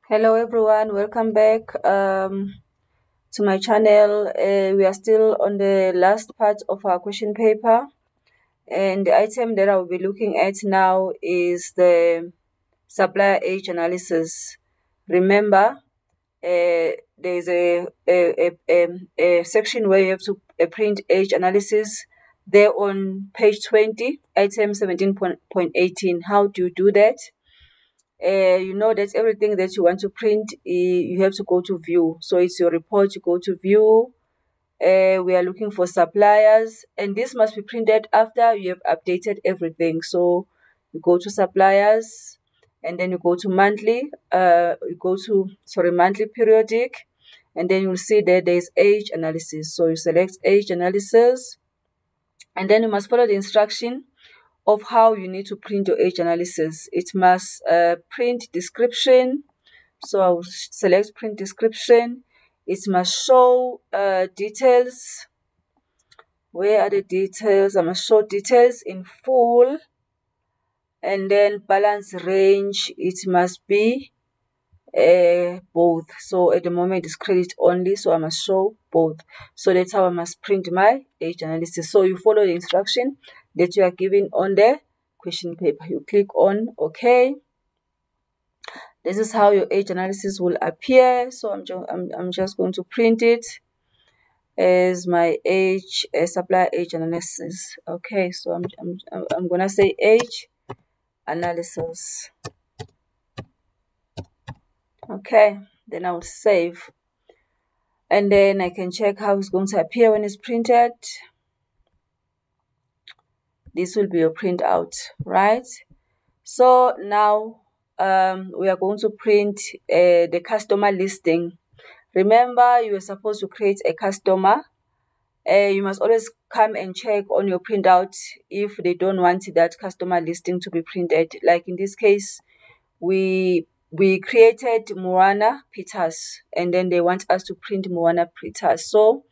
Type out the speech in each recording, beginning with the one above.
Hello everyone, welcome back to my channel. We are still on the last part of our question paper, and the item that I will be looking at now is the supplier age analysis. Remember, there's a section where you have to print age analysis there on page 20, item 17.18. How do you do that? You know that everything that you want to print, you have to go to view. So it's your report, you go to view. We are looking for suppliers, and this must be printed after you have updated everything. So you go to suppliers, and then you go to monthly, monthly periodic, and then you'll see that there's age analysis. So you select age analysis, and then you must follow the instruction of how you need to print your age analysis. It must print description. So I will select print description. It must show details. Where are the details? I must show details in full. And then balance range, it must be both. So at the moment it's credit only, so I must show both. So that's how I must print my age analysis. So you follow the instruction that you are given on the question paper. You click on OK. This is how your age analysis will appear. So I'm just going to print it as my age supplier age analysis. Okay, so I'm gonna say age analysis. Okay, then I will save, and then I can check how it's going to appear when it's printed. This will be your printout, right? So now we are going to print the customer listing. Remember, you are supposed to create a customer. You must always come and check on your printout if they don't want that customer listing to be printed. Like in this case, we created Moana Peters, and then they want us to print Moana Peters. So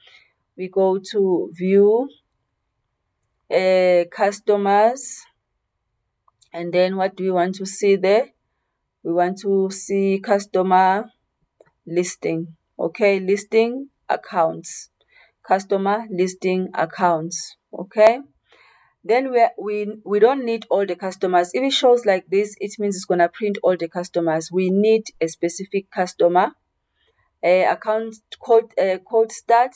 we go to view customers, and then what do we want to see there? We want to see customer listing. Okay, listing accounts, customer listing accounts. Okay, then we don't need all the customers. If it shows like this, it means it's gonna print all the customers. We need a specific customer. Account code start,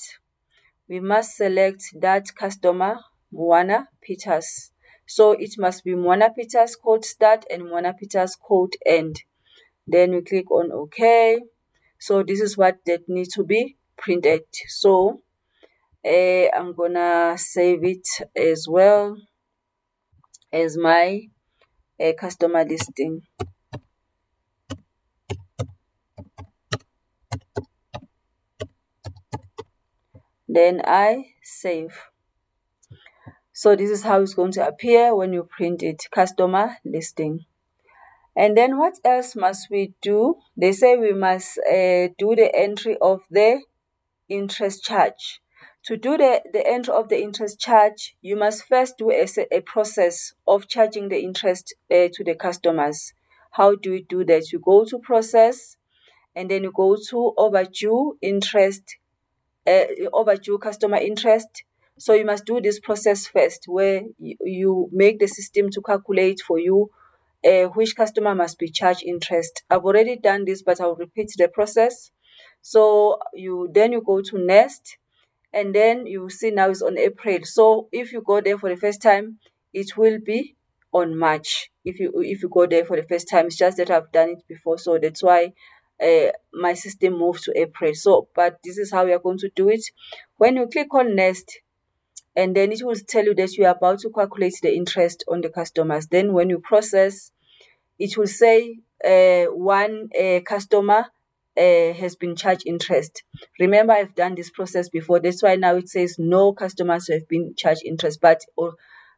we must select that customer, Moana Peters. So it must be Moana Peters code start and Moana Peters code end. Then we click on OK. So this is what that needs to be printed. So I'm gonna save it as well as my customer listing. Then I save. So this is how it's going to appear when you print it, customer listing. And then what else must we do? They say we must do the entry of the interest charge. To do the entry of the interest charge, you must first do a process of charging the interest to the customers. How do we do that? You go to process, and then you go to overdue interest, overdue customer interest. So you must do this process first, where you make the system to calculate for you which customer must be charged interest. I've already done this, but I'll repeat the process. So you go to next, and then you see now it's on April. So if you go there for the first time, it will be on March. If you go there for the first time, it's just that I've done it before, so that's why my system moved to April. So, but this is how we are going to do it. When you click on next, and then it will tell you that you are about to calculate the interest on the customers. Then when you process, it will say one customer has been charged interest. Remember, I've done this process before. That's why now it says no customers have been charged interest. But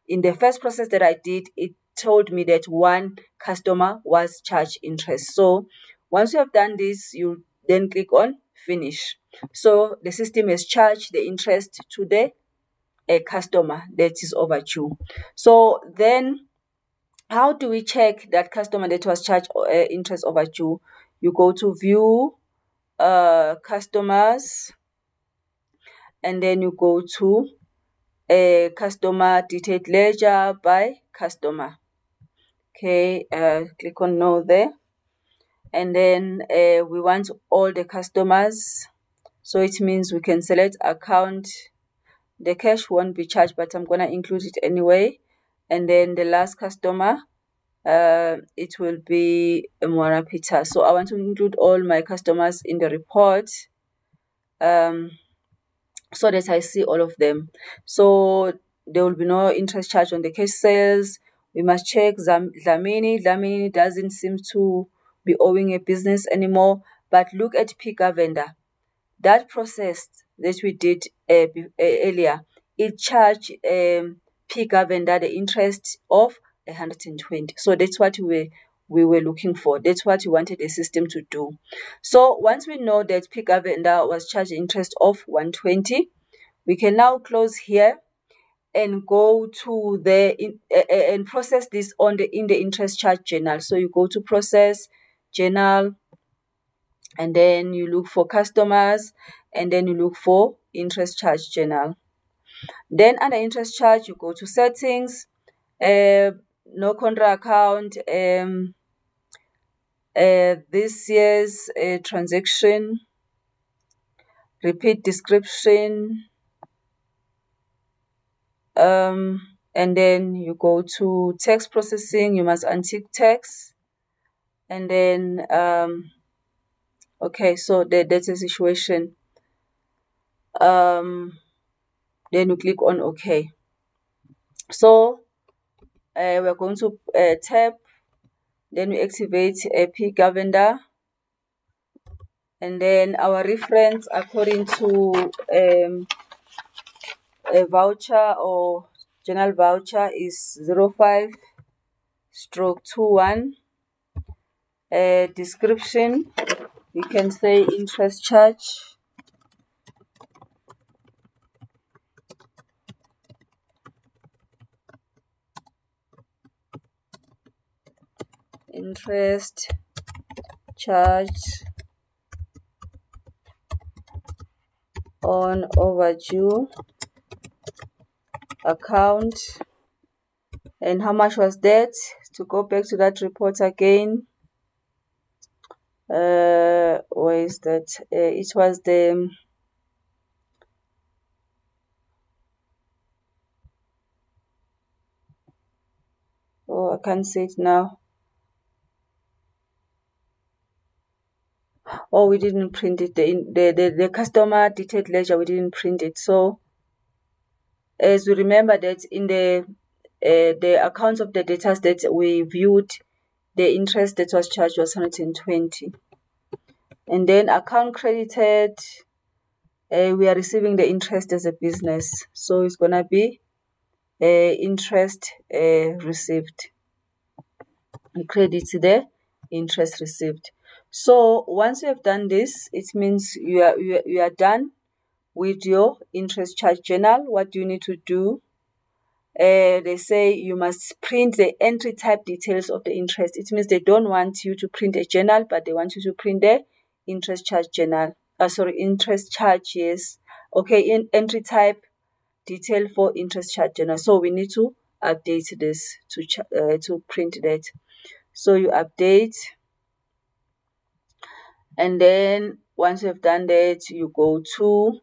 in the first process that I did, it told me that one customer was charged interest. So once you have done this, you then click on finish. So the system has charged the interest to the customer that is overdue. So then how do we check that customer that was charged interest overdue? you go to view customers, and then you go to a customer detailed ledger by customer. Okay, click on no there, and then we want all the customers, so it means we can select account. The cash won't be charged, but I'm gonna include it anyway. And then the last customer, it will be Mwana Peter. So I want to include all my customers in the report, so that I see all of them. So there will be no interest charge on the cash sales. We must check Dlamini. Dlamini doesn't seem to be owing a business anymore. But look at Pika vendor. That process that we did earlier, it charged Pika vendor the interest of 120. So that's what we were looking for. That's what we wanted the system to do. So once we know that Pika vendor was charged interest of 120, we can now close here and go to the and process this in the interest charge journal. So you go to process journal, and then you look for customers, and then you look for interest charge journal. Then under interest charge, you go to settings, no contra account, this year's transaction, repeat description, and then you go to text processing. You must untick text, and then okay, so that's a situation. Then you click on OK. So we're going to tap, then we activate a Pika vendor, and then our reference according to a voucher or general voucher is 05/21. Description, we can say interest charge. Interest charge on overdue account. And how much was that? To go back to that report again, where is that? It was the I can't see it now. Oh, we didn't print it. The customer detailed ledger, we didn't print it. So as we remember that in the accounts of the data that we viewed, the interest that was charged was 120. And then account credited, we are receiving the interest as a business. So it's going to be interest received. We credit the interest received. So once you have done this, it means you are done with your interest charge journal. What do you need to do? They say you must print the entry type details of the interest. It means they don't want you to print a journal, but they want you to print the interest charge journal. Interest charge, yes. Okay, in entry type detail for interest charge journal. So we need to update this to print that. So you update, and then once you have done that, you go to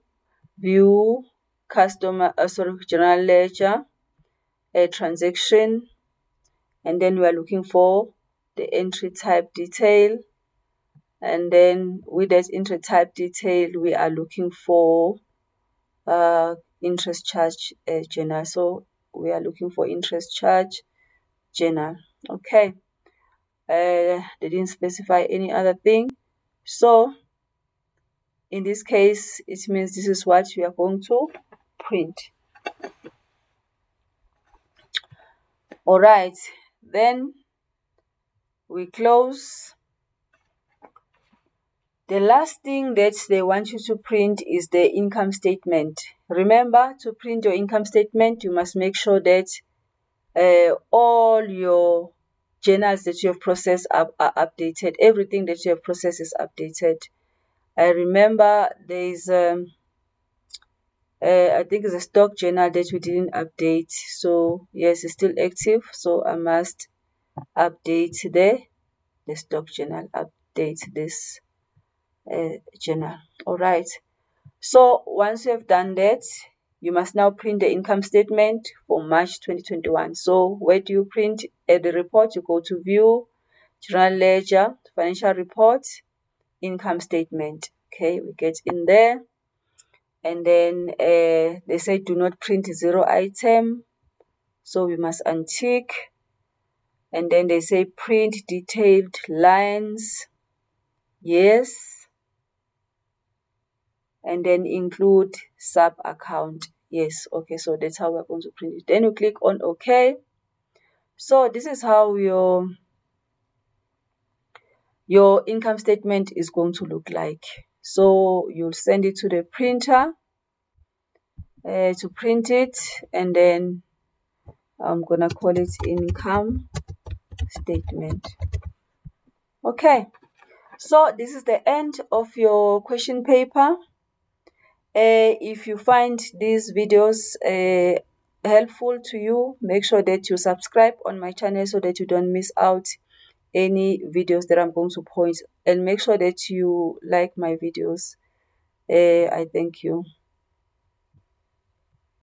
view customer general ledger, a transaction, and then we are looking for the entry type detail, and then with that entry type detail we are looking for interest charge journal. So we are looking for interest charge journal. Okay, they didn't specify any other thing. So in this case, it means this is what we are going to print. All right, then we close. The last thing that they want you to print is the income statement. Remember, to print your income statement, you must make sure that all your journals that you have processed are updated. Everything that you have processed is updated. I remember there is I think it's a stock journal that we didn't update. So yes, it's still active. So I must update the stock journal. Update this journal. All right. So once you have done that, you must now print the income statement for March 2021. So where do you print the report? You go to View, General Ledger, Financial Report, Income Statement. Okay, we get in there. And then they say do not print zero item. So we must untick. And then they say print detailed lines. Yes. And then include sub account. Yes. Okay, so that's how we're going to print it. Then you click on OK. So this is how your income statement is going to look like. So you'll send it to the printer to print it, and then I'm gonna call it income statement. Okay, so this is the end of your question paper. If you find these videos helpful to you, make sure that you subscribe on my channel so that you don't miss out any videos that I'm going to point, and make sure that you like my videos. I thank you.